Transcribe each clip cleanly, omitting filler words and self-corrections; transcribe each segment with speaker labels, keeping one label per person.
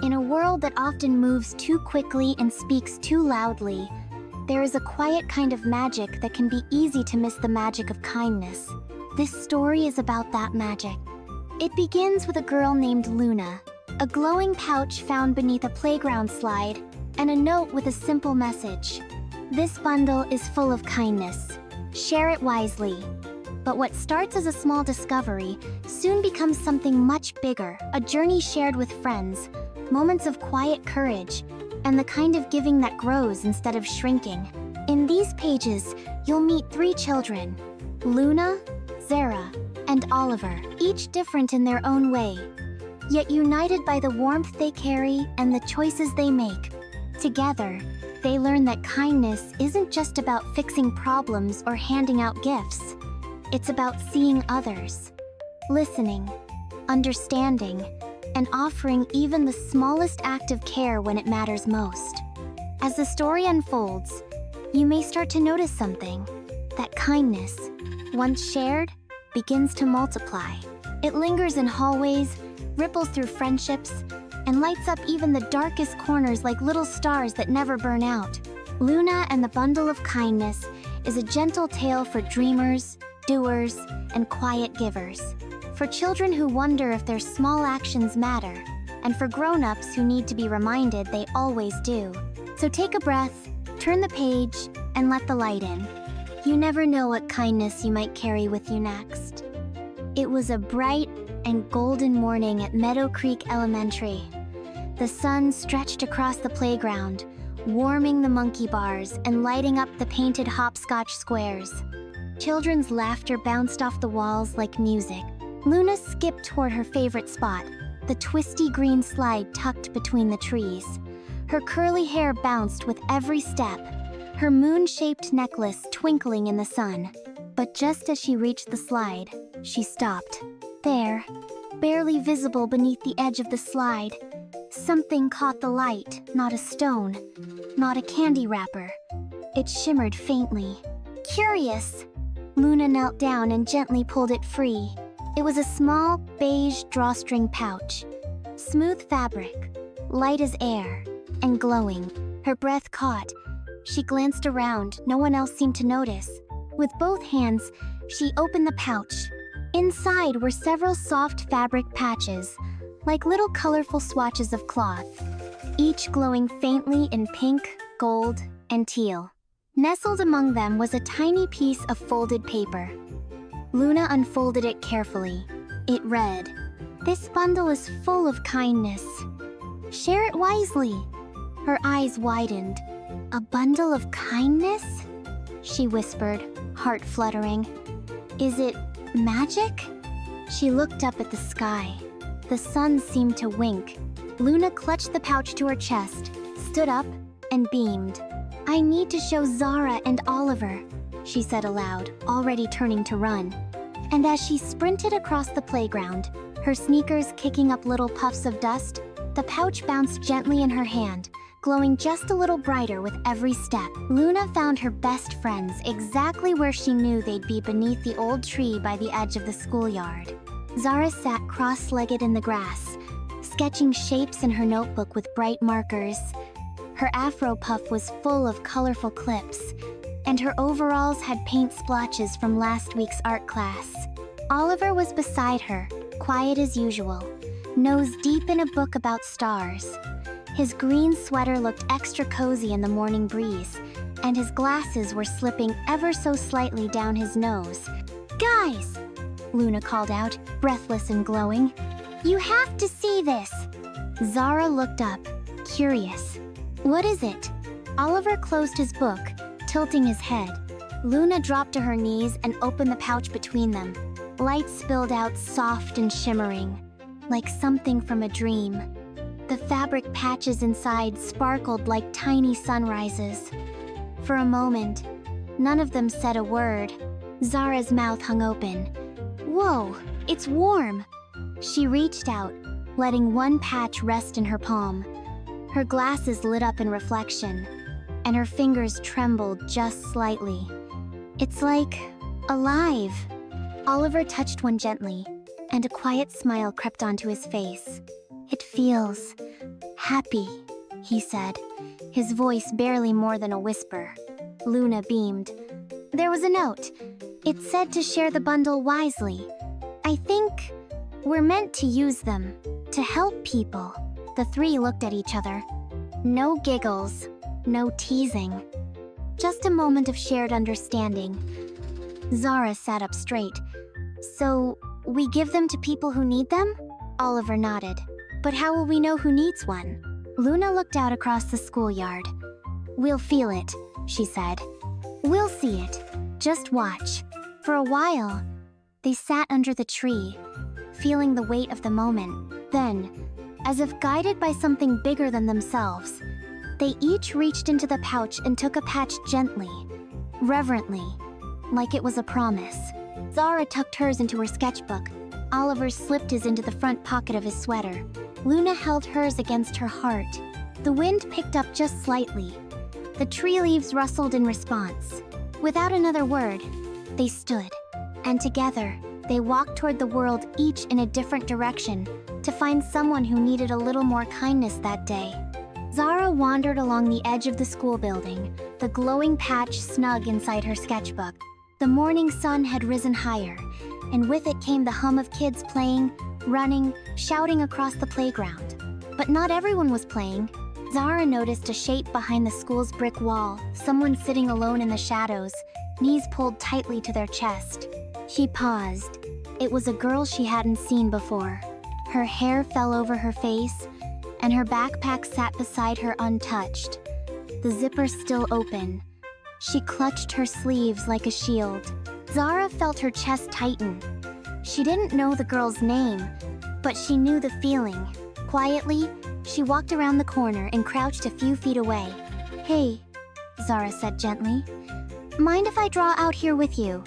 Speaker 1: In a world that often moves too quickly and speaks too loudly, there is a quiet kind of magic that can be easy to miss: the magic of kindness. This story is about that magic. It begins with a girl named Luna, a glowing pouch found beneath a playground slide, and a note with a simple message. This bundle is full of kindness. Share it wisely. But what starts as a small discovery soon becomes something much bigger, a journey shared with friends, moments of quiet courage, and the kind of giving that grows instead of shrinking. In these pages, you'll meet 3 children: Luna, Zara, and Oliver, each different in their own way, yet united by the warmth they carry and the choices they make. Together, they learn that kindness isn't just about fixing problems or handing out gifts. It's about seeing others, listening, understanding, and offering even the smallest act of care when it matters most. As the story unfolds, you may start to notice something: that kindness, once shared, begins to multiply. It lingers in hallways, ripples through friendships, and lights up even the darkest corners like little stars that never burn out. Luna and the Bundle of Kindness is a gentle tale for dreamers, doers, and quiet givers. For children who wonder if their small actions matter, and for grown-ups who need to be reminded they always do. So take a breath, turn the page, and let the light in. You never know what kindness you might carry with you next. It was a bright and golden morning at Meadow Creek Elementary. The sun stretched across the playground, warming the monkey bars and lighting up the painted hopscotch squares. Children's laughter bounced off the walls like music. Luna skipped toward her favorite spot, the twisty green slide tucked between the trees. Her curly hair bounced with every step, her moon-shaped necklace twinkling in the sun. But just as she reached the slide, she stopped. There, barely visible beneath the edge of the slide, something caught the light. Not a stone, not a candy wrapper. It shimmered faintly. Curious, Luna knelt down and gently pulled it free. It was a small, beige drawstring pouch. Smooth fabric, light as air, and glowing. Her breath caught. She glanced around. No one else seemed to notice. With both hands, she opened the pouch. Inside were several soft fabric patches, like little colorful swatches of cloth, each glowing faintly in pink, gold, and teal. Nestled among them was a tiny piece of folded paper. Luna unfolded it carefully. It read, "This bundle is full of kindness. Share it wisely." Her eyes widened. "A bundle of kindness?" she whispered, heart fluttering. "Is it magic?" She looked up at the sky. The sun seemed to wink. Luna clutched the pouch to her chest, stood up, and beamed. "I need to show Zara and Oliver," she said aloud, already turning to run. And as she sprinted across the playground, her sneakers kicking up little puffs of dust, the pouch bounced gently in her hand, glowing just a little brighter with every step. Luna found her best friends exactly where she knew they'd be, beneath the old tree by the edge of the schoolyard. Zara sat cross-legged in the grass, sketching shapes in her notebook with bright markers. Her afro puff was full of colorful clips, and her overalls had paint splotches from last week's art class. Oliver was beside her, quiet as usual, nose deep in a book about stars. His green sweater looked extra cozy in the morning breeze, and his glasses were slipping ever so slightly down his nose. "Guys!" Luna called out, breathless and glowing. "You have to see this!" Zara looked up, curious. "What is it?" Oliver closed his book, tilting his head. Luna dropped to her knees and opened the pouch between them. Light spilled out soft and shimmering, like something from a dream. The fabric patches inside sparkled like tiny sunrises. For a moment, none of them said a word. Zara's mouth hung open. "Whoa, it's warm!" She reached out, letting one patch rest in her palm. Her glasses lit up in reflection, and her fingers trembled just slightly. "It's like alive." Oliver touched one gently, and a quiet smile crept onto his face. "It feels Happy, he said, his voice barely more than a whisper. Luna beamed. There was a note. It said to share the bundle wisely. I think we're meant to use them, to help people. The three looked at each other. No giggles, no teasing. Just a moment of shared understanding. Zara sat up straight. So, we give them to people who need them? Oliver nodded. But how will we know who needs one? Luna looked out across the schoolyard. We'll feel it, she said. We'll see it. Just watch. For a while, they sat under the tree, feeling the weight of the moment. Then, as if guided by something bigger than themselves, they each reached into the pouch and took a patch gently, reverently, like it was a promise. Zara tucked hers into her sketchbook. Oliver slipped his into the front pocket of his sweater. Luna held hers against her heart. The wind picked up just slightly. The tree leaves rustled in response. Without another word, they stood. And together, they walked toward the world, each in a different direction, to find someone who needed a little more kindness that day. Zara wandered along the edge of the school building, the glowing patch snug inside her sketchbook. The morning sun had risen higher, and with it came the hum of kids playing, running, shouting across the playground. But not everyone was playing. Zara noticed a shape behind the school's brick wall, someone sitting alone in the shadows, knees pulled tightly to their chest. She paused. It was a girl she hadn't seen before. Her hair fell over her face, and her backpack sat beside her untouched, the zipper still open. She clutched her sleeves like a shield. Zara felt her chest tighten. She didn't know the girl's name, but she knew the feeling. Quietly, she walked around the corner and crouched a few feet away. Hey, Zara said gently. Mind if I draw out here with you?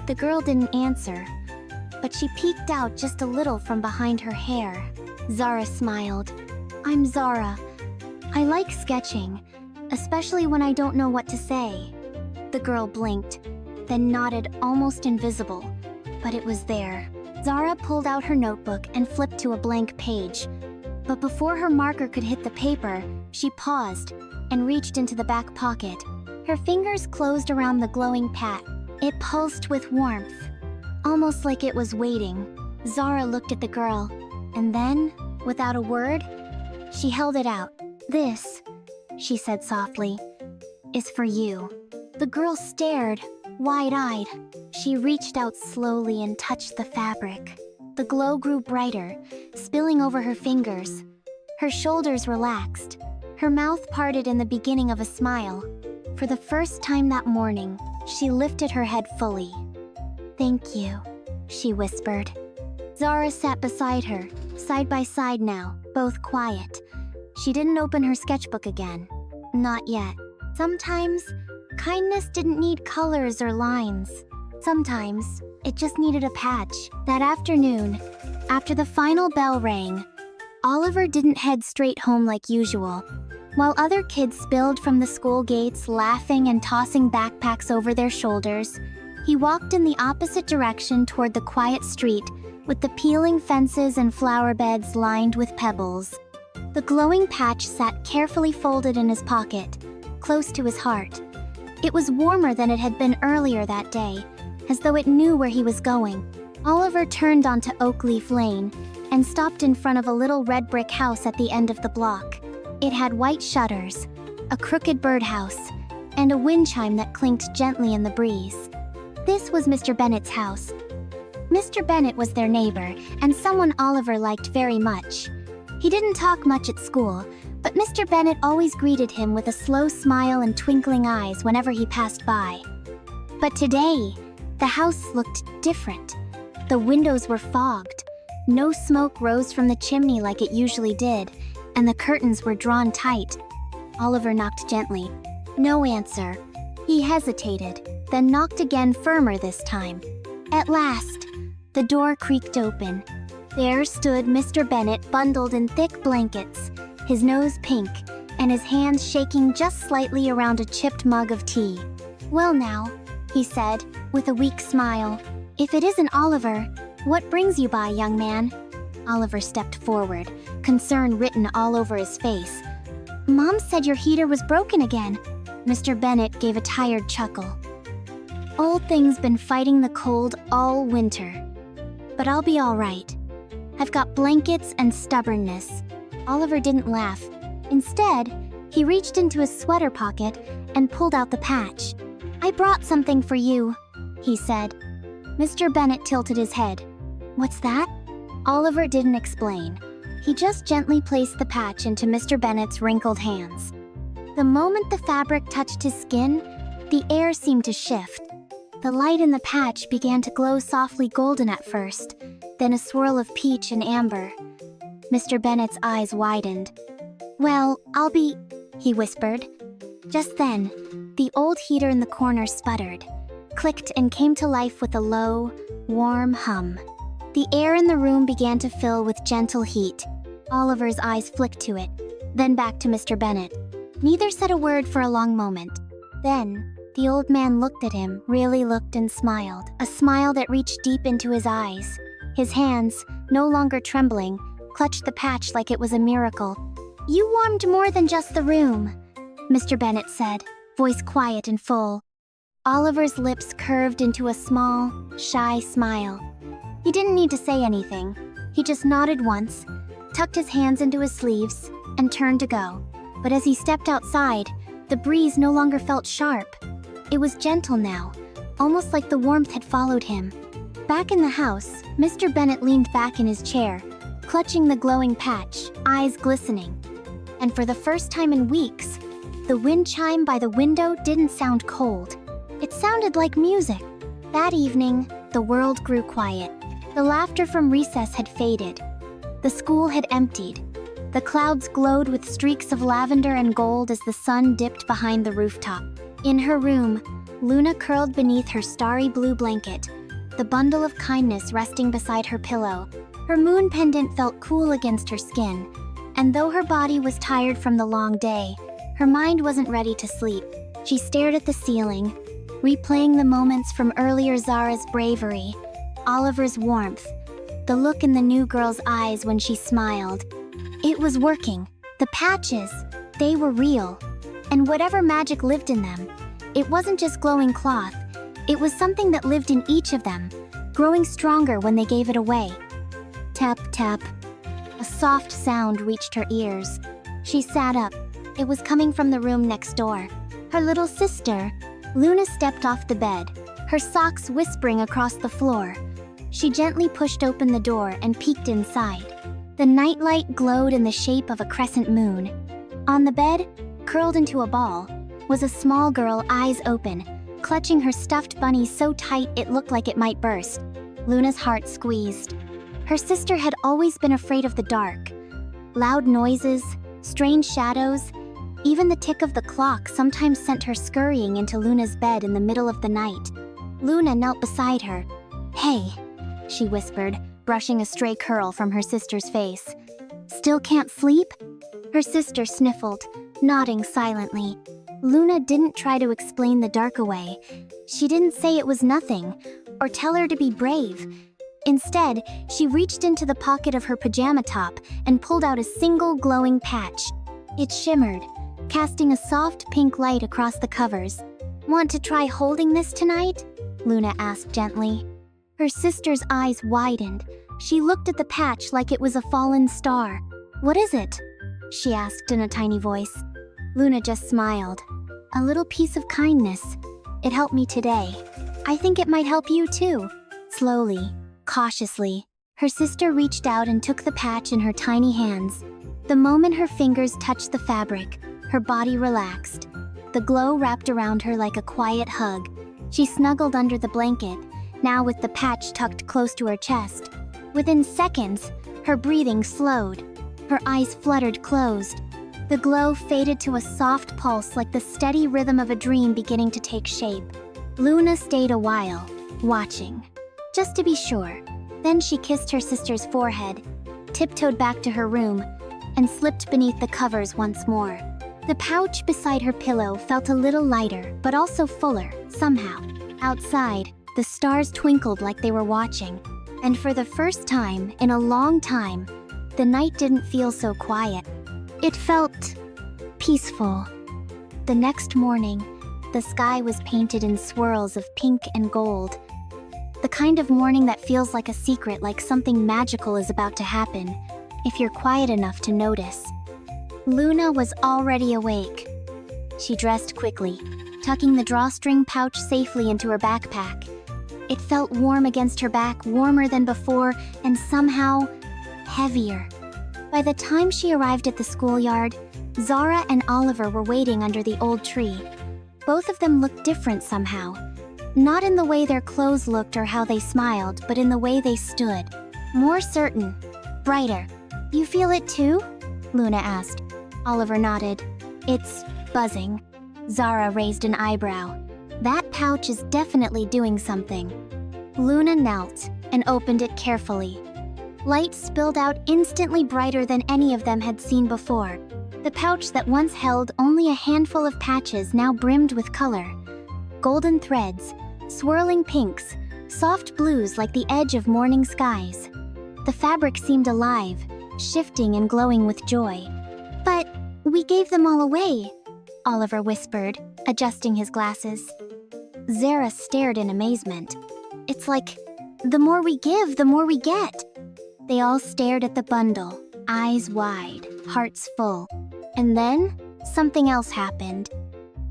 Speaker 1: The girl didn't answer, but she peeked out just a little from behind her hair. Zara smiled. I'm Zara. I like sketching, especially when I don't know what to say. The girl blinked, then nodded, almost invisible, but it was there. Zara pulled out her notebook and flipped to a blank page. But before her marker could hit the paper, she paused and reached into the back pocket. Her fingers closed around the glowing pat. It pulsed with warmth, almost like it was waiting. Zara looked at the girl, and then, without a word, she held it out. This, she said softly, is for you. The girl stared, wide-eyed. She reached out slowly and touched the fabric. The glow grew brighter, spilling over her fingers. Her shoulders relaxed. Her mouth parted in the beginning of a smile. For the first time that morning, she lifted her head fully. Thank you, she whispered. Zara sat beside her, side by side now, both quiet. She didn't open her sketchbook again. Not yet. Sometimes, kindness didn't need colors or lines. Sometimes, it just needed a patch. That afternoon, after the final bell rang, Oliver didn't head straight home like usual. While other kids spilled from the school gates, laughing and tossing backpacks over their shoulders, he walked in the opposite direction toward the quiet street with the peeling fences and flower beds lined with pebbles. The glowing patch sat carefully folded in his pocket, close to his heart. It was warmer than it had been earlier that day, as though it knew where he was going. Oliver turned onto Oakleaf Lane and stopped in front of a little red brick house at the end of the block. It had white shutters, a crooked birdhouse, and a wind chime that clinked gently in the breeze. This was Mr. Bennett's house. Mr. Bennett was their neighbor, and someone Oliver liked very much. He didn't talk much at school, but Mr. Bennett always greeted him with a slow smile and twinkling eyes whenever he passed by. But today, the house looked different. The windows were fogged. No smoke rose from the chimney like it usually did, and the curtains were drawn tight. Oliver knocked gently. No answer. He hesitated, then knocked again, firmer this time. At last, the door creaked open. There stood Mr. Bennett, bundled in thick blankets, his nose pink, and his hands shaking just slightly around a chipped mug of tea. Well now, he said, with a weak smile. If it isn't Oliver, what brings you by, young man? Oliver stepped forward, concern written all over his face. "Mom said your heater was broken again." Mr. Bennet gave a tired chuckle. "Old thing's been fighting the cold all winter. But I'll be all right. I've got blankets and stubbornness." Oliver didn't laugh. Instead, he reached into his sweater pocket and pulled out the patch. "I brought something for you," he said. Mr. Bennet tilted his head. "What's that?" Oliver didn't explain. He just gently placed the patch into Mr. Bennet's wrinkled hands. The moment the fabric touched his skin, the air seemed to shift. The light in the patch began to glow softly golden at first, then a swirl of peach and amber. Mr. Bennet's eyes widened. "Well, I'll be," he whispered. Just then, the old heater in the corner sputtered, clicked, and came to life with a low, warm hum. The air in the room began to fill with gentle heat. Oliver's eyes flicked to it, then back to Mr. Bennet. Neither said a word for a long moment. Then, the old man looked at him, really looked, and smiled, a smile that reached deep into his eyes. His hands, no longer trembling, clutched the patch like it was a miracle. "You warmed more than just the room," Mr. Bennet said, voice quiet and full. Oliver's lips curved into a small, shy smile. He didn't need to say anything. He just nodded once, tucked his hands into his sleeves, and turned to go. But as he stepped outside, the breeze no longer felt sharp. It was gentle now, almost like the warmth had followed him. Back in the house, Mr. Bennet leaned back in his chair, clutching the glowing patch, eyes glistening. And for the first time in weeks, the wind chime by the window didn't sound cold. It sounded like music. That evening, the world grew quiet. The laughter from recess had faded. The school had emptied. The clouds glowed with streaks of lavender and gold as the sun dipped behind the rooftop. In her room, Luna curled beneath her starry blue blanket, the bundle of kindness resting beside her pillow. Her moon pendant felt cool against her skin, and though her body was tired from the long day, her mind wasn't ready to sleep. She stared at the ceiling, replaying the moments from earlier Zara's bravery, Oliver's warmth, the look in the new girl's eyes when she smiled. It was working. The patches, they were real. And whatever magic lived in them, it wasn't just glowing cloth. It was something that lived in each of them, growing stronger when they gave it away. Tap, tap. A soft sound reached her ears. She sat up. It was coming from the room next door. Her little sister, Luna, stepped off the bed, her socks whispering across the floor. She gently pushed open the door and peeked inside. The nightlight glowed in the shape of a crescent moon. On the bed, curled into a ball, was a small girl, eyes open, clutching her stuffed bunny so tight it looked like it might burst. Luna's heart squeezed. Her sister had always been afraid of the dark. Loud noises, strange shadows, even the tick of the clock sometimes sent her scurrying into Luna's bed in the middle of the night. Luna knelt beside her. "Hey," she whispered, brushing a stray curl from her sister's face. "Still can't sleep?" Her sister sniffled, nodding silently. Luna didn't try to explain the dark away. She didn't say it was nothing, or tell her to be brave. Instead, she reached into the pocket of her pajama top and pulled out a single glowing patch. It shimmered, casting a soft pink light across the covers. "Want to try holding this tonight?" Luna asked gently. Her sister's eyes widened. She looked at the patch like it was a fallen star. "What is it?" she asked in a tiny voice. Luna just smiled. "A little piece of kindness. It helped me today. I think it might help you too." Slowly, cautiously, her sister reached out and took the patch in her tiny hands. The moment her fingers touched the fabric, her body relaxed. The glow wrapped around her like a quiet hug. She snuggled under the blanket, now with the patch tucked close to her chest. Within seconds, her breathing slowed. Her eyes fluttered closed. The glow faded to a soft pulse like the steady rhythm of a dream beginning to take shape. Luna stayed a while, watching, just to be sure. Then she kissed her sister's forehead, tiptoed back to her room, and slipped beneath the covers once more. The pouch beside her pillow felt a little lighter, but also fuller, somehow. Outside, the stars twinkled like they were watching. And for the first time in a long time, the night didn't feel so quiet. It felt peaceful. The next morning, the sky was painted in swirls of pink and gold. The kind of morning that feels like a secret, like something magical is about to happen, if you're quiet enough to notice. Luna was already awake. She dressed quickly, tucking the drawstring pouch safely into her backpack. It felt warm against her back, warmer than before, and somehow heavier. By the time she arrived at the schoolyard, Zara and Oliver were waiting under the old tree. Both of them looked different somehow. Not in the way their clothes looked or how they smiled, but in the way they stood. More certain, brighter. "You feel it too?" Luna asked. Oliver nodded. "It's buzzing." Zara raised an eyebrow. "That pouch is definitely doing something." Luna knelt and opened it carefully. Light spilled out instantly, brighter than any of them had seen before. The pouch that once held only a handful of patches now brimmed with color. Golden threads, swirling pinks, soft blues like the edge of morning skies. The fabric seemed alive, shifting and glowing with joy. "But we gave them all away," Oliver whispered, adjusting his glasses. Zara stared in amazement. "It's like, the more we give, the more we get." They all stared at the bundle, eyes wide, hearts full. And then, something else happened.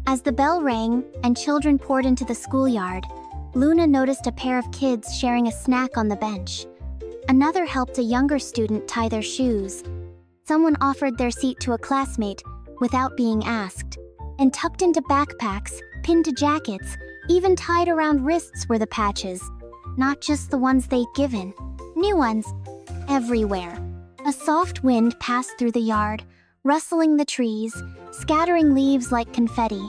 Speaker 1: As the bell rang and children poured into the schoolyard, Luna noticed a pair of kids sharing a snack on the bench. Another helped a younger student tie their shoes. Someone offered their seat to a classmate without being asked. And tucked into backpacks, pinned to jackets, even tied around wrists were the patches. Not just the ones they'd given. New ones. Everywhere. A soft wind passed through the yard, rustling the trees, scattering leaves like confetti.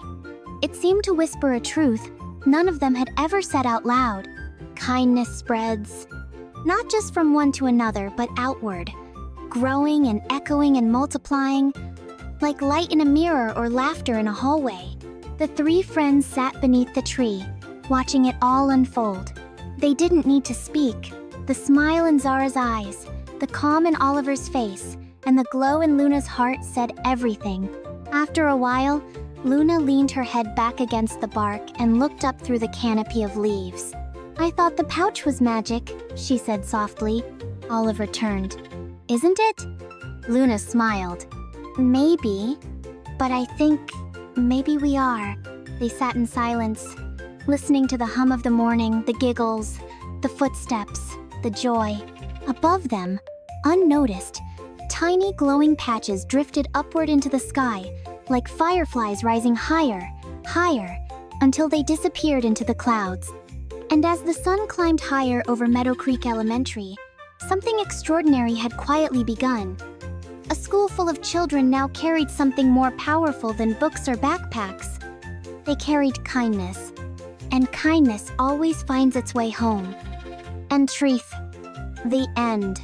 Speaker 1: It seemed to whisper a truth none of them had ever said out loud. Kindness spreads, not just from one to another, but outward, growing and echoing and multiplying, like light in a mirror or laughter in a hallway. The three friends sat beneath the tree, watching it all unfold. They didn't need to speak. The smile in Zara's eyes, the calm in Oliver's face, and the glow in Luna's heart said everything. After a while, Luna leaned her head back against the bark and looked up through the canopy of leaves. "I thought the pouch was magic," she said softly. Oliver turned. "Isn't it?" Luna smiled. "Maybe, but I think maybe we are." They sat in silence, listening to the hum of the morning, the giggles, the footsteps, the joy. Above them, unnoticed, tiny glowing patches drifted upward into the sky, like fireflies rising higher, higher, until they disappeared into the clouds. And as the sun climbed higher over Meadow Creek Elementary, something extraordinary had quietly begun. A school full of children now carried something more powerful than books or backpacks. They carried kindness, and kindness always finds its way home. And truth. The end.